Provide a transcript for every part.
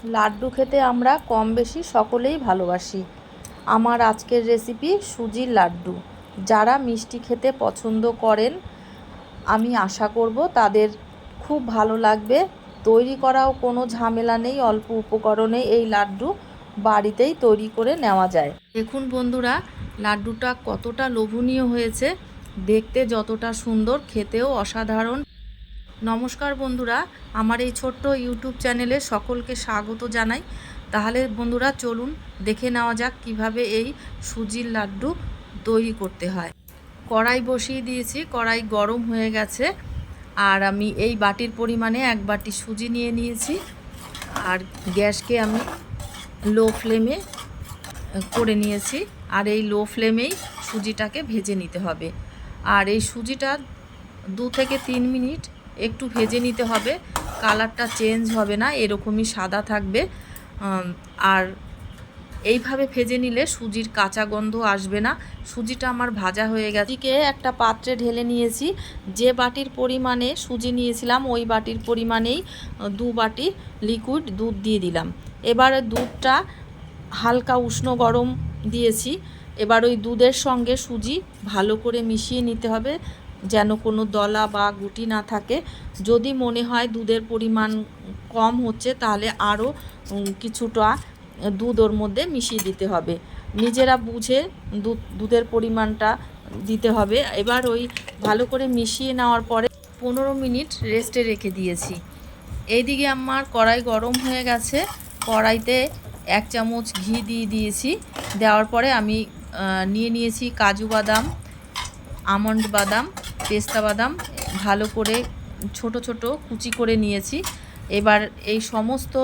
লাড্ডু খেতে আমরা কম বেশি সকলেই ভালোবাসি। আমার আজকের রেসিপি সুজির লাড্ডু। যারা মিষ্টি খেতে পছন্দ করেন আমি আশা করব তাদের খুব ভালো লাগবে। তৈরি করাও কোনো ঝামেলা নেই, অল্প উপকরণে এই লাড্ডু বাড়িতেই তৈরি করে নেওয়া যায়। দেখুন বন্ধুরা, লাড্ডুটা কতটা লোভনীয় হয়েছে, দেখতে যতটা সুন্দর খেতেও অসাধারণ। নমস্কার বন্ধুরা, আমার এই ছোট্ট ইউটিউব চ্যানেলে সকলকে স্বাগত জানাই। তাহলে বন্ধুরা চলুন দেখে নেওয়া যাক কিভাবে এই সুজির লাড্ডু তৈরি করতে হয়। কড়াই বসিয়ে দিয়েছি, কড়াই গরম হয়ে গেছে। আর আমি এই বাটির পরিমাণে 1 বাটি সুজি নিয়ে নিয়েছি। আর গ্যাসকে আমি লো ফ্লেমে করে নিয়েছি। আর এই লো ফ্লেমেই সুজিটাকে ভেজে নিতে হবে। আর এই সুজিটা 2 থেকে 3 মিনিট একটু ভেজে নিতে হবে। কালারটা চেঞ্জ হবে না, এরকমই সাদা থাকবে। আর এইভাবে ভেজে নিলে সুজির কাঁচা গন্ধ আসবে না। সুজিটা আমার ভাজা হয়ে গেছে। সুজিকে একটা পাত্রে ঢেলে নিয়েছি। যে বাটির পরিমাণে সুজি নিয়েছিলাম ওই বাটির পরিমাণেই 2 বাটি লিকুইড দুধ দিয়ে দিলাম। এবারে দুধটা হালকা উষ্ণ গরম দিয়েছি। এবার ওই দুধের সঙ্গে সুজি ভালো করে মিশিয়ে নিতে হবে, যেন কোনো দলা বা গুটি না থাকে। যদি মনে হয় দুধের পরিমাণ কম হচ্ছে তাহলে আরও কিছুটা দুধ ওর মধ্যে মিশিয়ে দিতে হবে। নিজেরা বুঝে দুধের পরিমাণটা দিতে হবে। এবার ওই ভালো করে মিশিয়ে নেওয়ার পরে 15 মিনিট রেস্টে রেখে দিয়েছি। এইদিকে আমার কড়াই গরম হয়ে গেছে। কড়াইতে 1 চামচ ঘি দিয়ে দিয়েছি। দেওয়ার পরে আমি নিয়ে নিয়েছি কাজু বাদাম, আমন্ড বাদাম, পেস্তা বাদাম ভালো করে ছোট ছোট কুচি করে নিয়েছি। এবার এই সমস্ত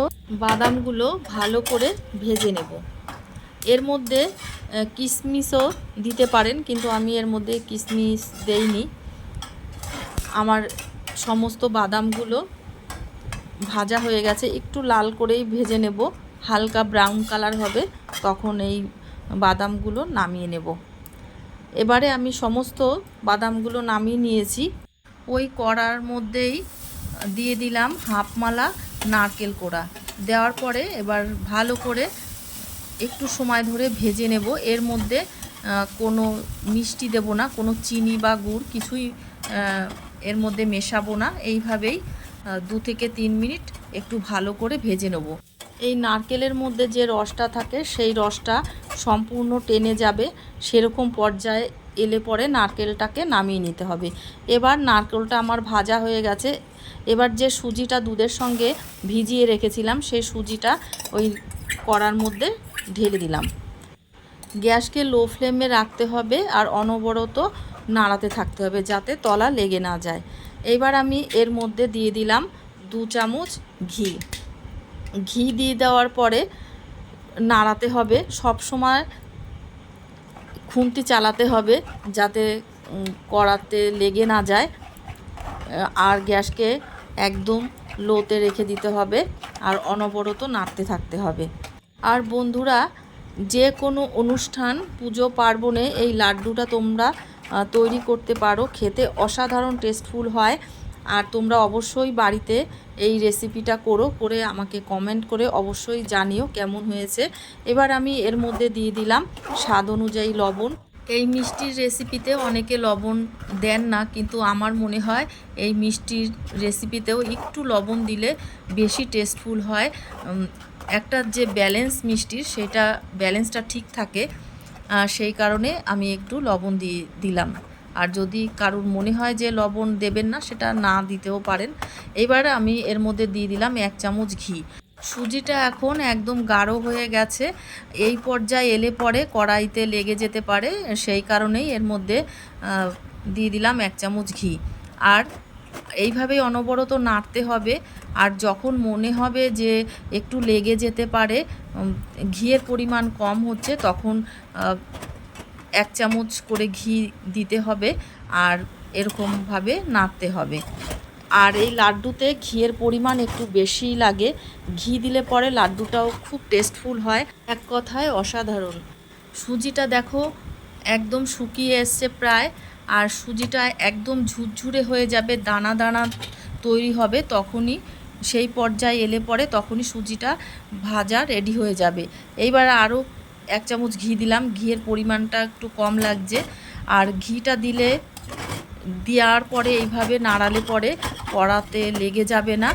বাদামগুলো ভালো করে ভেজে নেব। এর মধ্যে কিশমিশও দিতে পারেন, কিন্তু আমি এর মধ্যে কিশমিশ দেইনি। আমার সমস্ত বাদামগুলো ভাজা হয়ে গেছে। একটু লাল করেই ভেজে নেব, হালকা ব্রাউন কালার হবে, তখন এই বাদামগুলো নামিয়ে নেব। এবারে আমি সমস্ত বাদামগুলো নামিয়ে নিয়েছি। ওই কড়ার মধ্যেই দিয়ে দিলাম হাফ মালা নারকেল কোড়া। দেওয়ার পরে এবার ভালো করে একটু সময় ধরে ভেজে নেব। এর মধ্যে কোনো মিষ্টি দেব না, কোনো চিনি বা গুড় কিছুই এর মধ্যে মেশাবো না। এইভাবেই 2 থেকে 3 মিনিট একটু ভালো করে ভেজে নেব। এই নারকেলের মধ্যে যে রসটা থাকে সেই রসটা সম্পূর্ণ টেনে যাবে, সেরকম পর্যায়ে এলে পরে নারকেলটাকে নামিয়ে নিতে হবে। এবার নারকেলটা আমার ভাজা হয়ে গেছে। এবার যে সুজিটা দুধের সঙ্গে ভিজিয়ে রেখেছিলাম সেই সুজিটা ওই কড়ার মধ্যে ঢেলে দিলাম। গ্যাসকে লো ফ্লেমে রাখতে হবে আর অনবরত নাড়াতে থাকতে হবে যাতে তলা লেগে না যায়। এবার আমি এর মধ্যে দিয়ে দিলাম 2 চামচ ঘি। ঘি দিয়ে দেওয়ার পরে নাড়াতে হবে, সব সময় খুন্তি চালাতে হবে যাতে কড়াতে লেগে না যায়। আর গ্যাসকে একদম লোতে রেখে দিতে হবে আর অনবরত নাড়তে থাকতে হবে। আর বন্ধুরা, যে কোনো অনুষ্ঠান, পুজো পার্বণে এই লাড্ডুটা তোমরা তৈরি করতে পারো। খেতে অসাধারণ টেস্টফুল হয়। আর তোমরা অবশ্যই বাড়িতে এই রেসিপিটা করে আমাকে কমেন্ট করে অবশ্যই জানিও কেমন হয়েছে। এবার আমি এর মধ্যে দিয়ে দিলাম স্বাদ অনুযায়ী লবণ। এই মিষ্টির রেসিপিতে অনেকে লবণ দেন না, কিন্তু আমার মনে হয় এই মিষ্টির রেসিপিতেও একটু লবণ দিলে বেশি টেস্টফুল হয়। একটা যে ব্যালেন্স মিষ্টির, সেটা ব্যালেন্সটা ঠিক থাকে। সেই কারণে আমি একটু লবণ দিয়ে দিলাম। আর যদি কারোর মনে হয় যে লবণ দেবেন না, সেটা না দিতেও পারেন। এবার আমি এর মধ্যে দিয়ে দিলাম 1 চামচ ঘি। সুজিটা এখন একদম গাঢ় হয়ে গেছে। এই পর্যায়ে এলে পরে কড়াইতে লেগে যেতে পারে, সেই কারণেই এর মধ্যে দিয়ে দিলাম 1 চামচ ঘি। আর এইভাবেই অনবরত নাড়তে হবে। আর যখন মনে হবে যে একটু লেগে যেতে পারে, ঘিয়ের পরিমাণ কম হচ্ছে, তখন 1 চামচ করে ঘি দিতে হবে আর এরকমভাবে নাড়তে হবে। আর এই লাড্ডুতে ঘিয়ের পরিমাণ একটু বেশিই লাগে। ঘি দিলে পরে লাড্ডুটাও খুব টেস্টফুল হয়। এক কথায় অসাধারণ। সুজিটা দেখো একদম শুকিয়ে এসছে প্রায়। আর সুজিটা একদম ঝুরঝুরে হয়ে যাবে, দানা দানা তৈরি হবে, তখনই সেই পর্যায়ে এলে পরে তখনই সুজিটা ভাজা রেডি হয়ে যাবে। এইবার আরও 1 চামচ ঘি দিলাম, ঘিয়ের পরিমাণটা একটু কম লাগছে। আর ঘিটা দেওয়ার পরে এইভাবে নাড়ালে পরে কড়াতে লেগে যাবে না,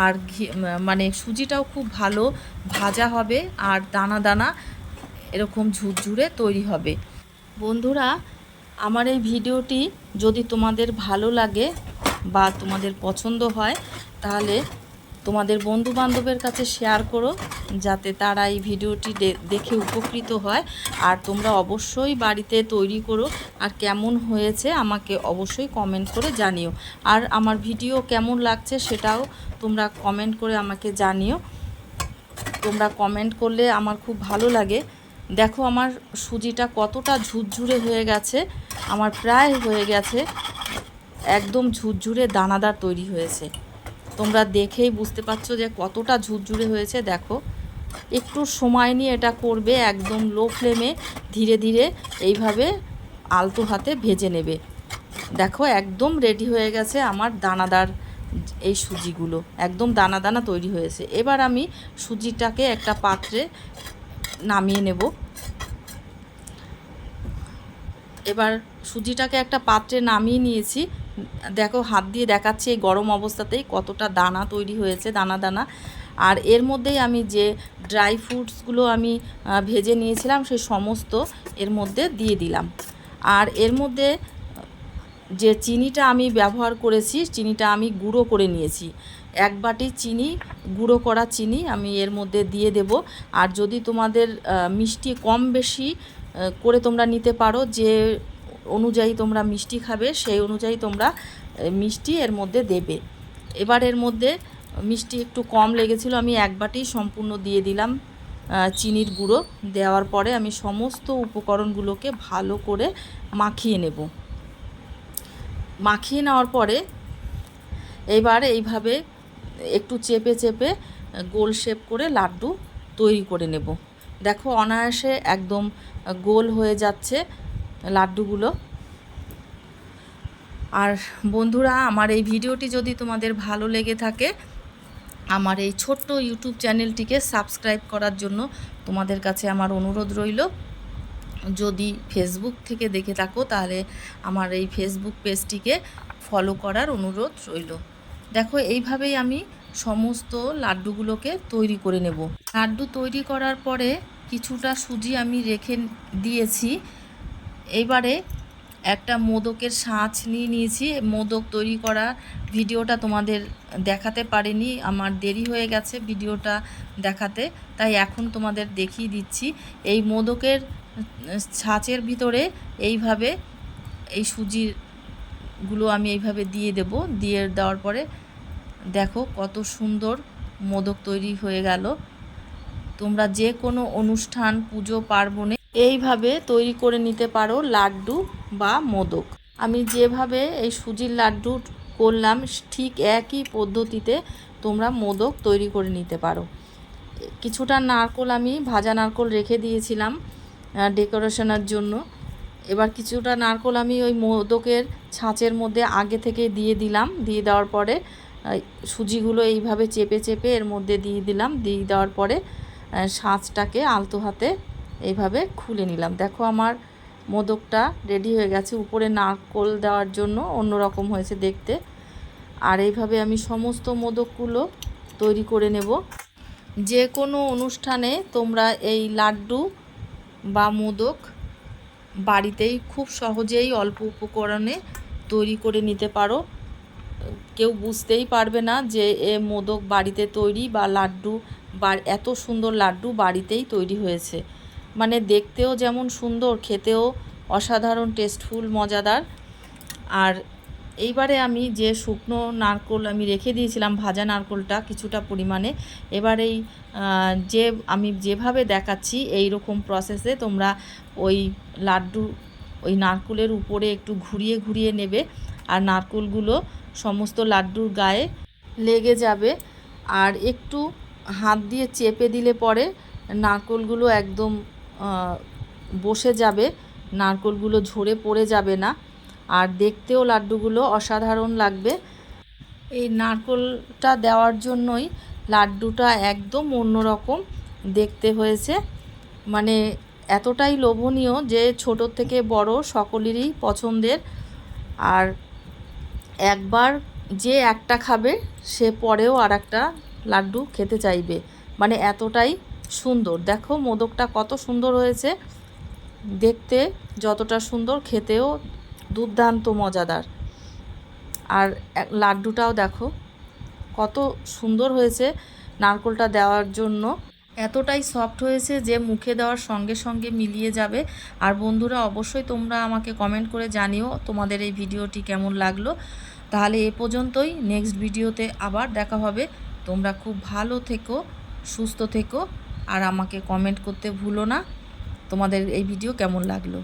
আর ঘি মানে সুজিটাও খুব ভালো ভাজা হবে, আর দানা দানা এরকম ঝুরঝুরে তৈরি হবে। বন্ধুরা, আমার এই ভিডিওটি যদি তোমাদের ভালো লাগে বা তোমাদের পছন্দ হয়, তাহলে তোমাদের বন্ধুবান্ধবের কাছে শেয়ার করো, যাতে তারা এই ভিডিওটি দেখে উপকৃত হয়। আর তোমরা অবশ্যই বাড়িতে তৈরি করো, আর কেমন হয়েছে আমাকে অবশ্যই কমেন্ট করে জানিও। আর আমার ভিডিও কেমন লাগছে সেটাও তোমরা কমেন্ট করে আমাকে জানিও। তোমরা কমেন্ট করলে আমার খুব ভালো লাগে। দেখো আমার সুজিটা কতটা ঝুরঝুরে হয়ে গেছে, আমার প্রায় হয়ে গেছে, একদম ঝুরঝুরে দানাদার তৈরি হয়েছে। তোমরা দেখেই বুঝতে পারছো যে কতটা ঝুরঝুরে হয়েছে। দেখো, একটু সময় নিয়ে এটা করবে, একদম লো ফ্লেমে ধীরে ধীরে এইভাবে আলতো হাতে ভেজে নেবে। দেখো একদম রেডি হয়ে গেছে আমার দানাদার এই সুজিগুলো, একদম দানা দানা তৈরি হয়েছে। এবার আমি সুজিটাকে একটা পাত্রে নামিয়ে নেব। এবার সুজিটাকে একটা পাত্রে নামিয়ে নিয়েছি। দেখো হাত দিয়ে দেখাচ্ছি এই গরম অবস্থাতেই কতটা দানা তৈরি হয়েছে, দানা দানা। আর এর মধ্যেই আমি যে ড্রাই ফ্রুটসগুলো আমি ভেজে নিয়েছিলাম সেই সমস্ত এর মধ্যে দিয়ে দিলাম। আর এর মধ্যে যে চিনিটা আমি ব্যবহার করেছি, চিনিটা আমি গুঁড়ো করে নিয়েছি। 1 বাটি চিনি, গুঁড়ো করা চিনি আমি এর মধ্যে দিয়ে দেব। আর যদি তোমাদের মিষ্টি কম বেশি করে তোমরা নিতে পারো, যে অনুযায়ী তোমরা মিষ্টি খাবে সেই অনুযায়ী তোমরা মিষ্টি এর মধ্যে দেবে। এবার এর মধ্যে মিষ্টি একটু কম লেগেছিল, আমি 1 বাটি সম্পূর্ণ দিয়ে দিলাম চিনির গুঁড়ো। দেওয়ার পরে আমি সমস্ত উপকরণগুলোকে ভালো করে মাখিয়ে নেব। মাখিয়ে নেওয়ার পরে এবার এইভাবে একটু চেপে চেপে গোল শেপ করে লাড্ডু তৈরি করে নেব। দেখো অনায়াসে একদম গোল হয়ে যাচ্ছে লাড্ডুগুলো। আর বন্ধুরা, আমার এই ভিডিওটি যদি তোমাদের ভালো লেগে থাকে, আমার এই ছোট্ট ইউটিউব চ্যানেলটিকে সাবস্ক্রাইব করার জন্য তোমাদের কাছে আমার অনুরোধ রইল। যদি ফেসবুক থেকে দেখে থাকো তাহলে আমার এই ফেসবুক পেজটিকে ফলো করার অনুরোধ রইল। দেখো এইভাবেই আমি সমস্ত লাড্ডুগুলোকে তৈরি করে নেব। লাড্ডু তৈরি করার পরে কিছুটা সুজি আমি রেখে দিয়েছি। এইবারে একটা মোদকের ছাঁচ নিয়ে নিয়েছি। মোদক তৈরি করা ভিডিওটা তোমাদের দেখাতে পারিনি, আমার দেরি হয়ে গেছে ভিডিওটা দেখাতে, তাই এখন তোমাদের দেখিয়ে দিচ্ছি। এই মোদকের ছাঁচের ভিতরে এইভাবে এই সুজিগুলো আমি এইভাবে দিয়ে দেব। দিয়ে দেওয়ার পরে দেখো কত সুন্দর মোদক তৈরি হয়ে গেল। তোমরা যে কোনো অনুষ্ঠান, পুজো পার্বণে এইভাবে তৈরি করে নিতে পারো লাড্ডু বা মোদক। আমি যেভাবে এই সুজির লাড্ডু করলাম ঠিক একই পদ্ধতিতে তোমরা মোদক তৈরি করে নিতে পারো। কিছুটা নারকোল আমি ভাজা নারকোল রেখে দিয়েছিলাম ডেকোরেশনের জন্য। এবার কিছুটা নারকোল আমি ওই মোদকের ছাঁচের মধ্যে আগে থেকে দিয়ে দিলাম। দিয়ে দেওয়ার পরে সুজিগুলো এইভাবে চেপে চেপে এর মধ্যে দিয়ে দিলাম। দিয়ে দেওয়ার পরে ছাঁচটাকে আলতো হাতে এইভাবে খুলে নিলাম। দেখো আমার মোদকটা রেডি হয়ে গেছে। উপরে নারকোল দেওয়ার জন্য অন্যরকম হয়েছে দেখতে। আর এইভাবে আমি সমস্ত মোদকগুলো তৈরি করে নেব। যে কোনো অনুষ্ঠানে তোমরা এই লাড্ডু বা মোদক বাড়িতেই খুব সহজেই অল্প উপকরণে তৈরি করে নিতে পারো। কেউ বুঝতেই পারবে না যে এ মোদক বাড়িতে তৈরি, বা লাড্ডু বা এত সুন্দর লাড্ডু বাড়িতেই তৈরি হয়েছে। মানে দেখতেও যেমন সুন্দর, খেতেও অসাধারণ টেস্টফুল, মজাদার। আর এইবারে আমি যে শুকনো নারকোল আমি রেখে দিয়েছিলাম, ভাজা নারকোলটা কিছুটা পরিমাণে, এবার এই আমি যেভাবে দেখাচ্ছি এই রকম প্রসেসে তোমরা ওই লাড্ডু ওই নারকোলের উপরে একটু ঘুরিয়ে ঘুরিয়ে নেবে, আর নারকোলগুলো সমস্ত লাড্ডুর গায়ে লেগে যাবে। আর একটু হাত দিয়ে চেপে দিলে পরে নারকোলগুলো একদম বসে যাবে, নারকোলগুলো ঝরে পড়ে যাবে না, আর দেখতেও লাড্ডুগুলো অসাধারণ লাগবে। এই নারকেলটা দেওয়ার জন্যই লাড্ডুটা একদম অন্যরকম দেখতে হয়েছে, মানে এতটাই লোভনীয় যে ছোট থেকে বড় সকলেরই পছন্দের। আর একবার যে একটা খাবে সে পরেও আর একটা লাড্ডু খেতে চাইবে, মানে এতটাই সুন্দর। দেখো মোদকটা কত সুন্দর হয়েছে, দেখতে যতটা সুন্দর খেতেও দুর্দান্ত মজাদার। আর লাড্ডুটাও দেখো কত সুন্দর হয়েছে নারকেলটা দেওয়ার জন্য, এতটাই সফট হয়েছে যে মুখে দেওয়ার সঙ্গে সঙ্গে মিলিয়ে যাবে। আর বন্ধুরা অবশ্যই তোমরা আমাকে কমেন্ট করে জানিও তোমাদের এই ভিডিওটি কেমন লাগলো। তাহলে এ পর্যন্তই, নেক্সট ভিডিওতে আবার দেখা হবে। তোমরা খুব ভালো থেকো, সুস্থ থেকো, আর আমাকে কমেন্ট করতে ভুলো না তোমাদের এই ভিডিও কেমন লাগলো।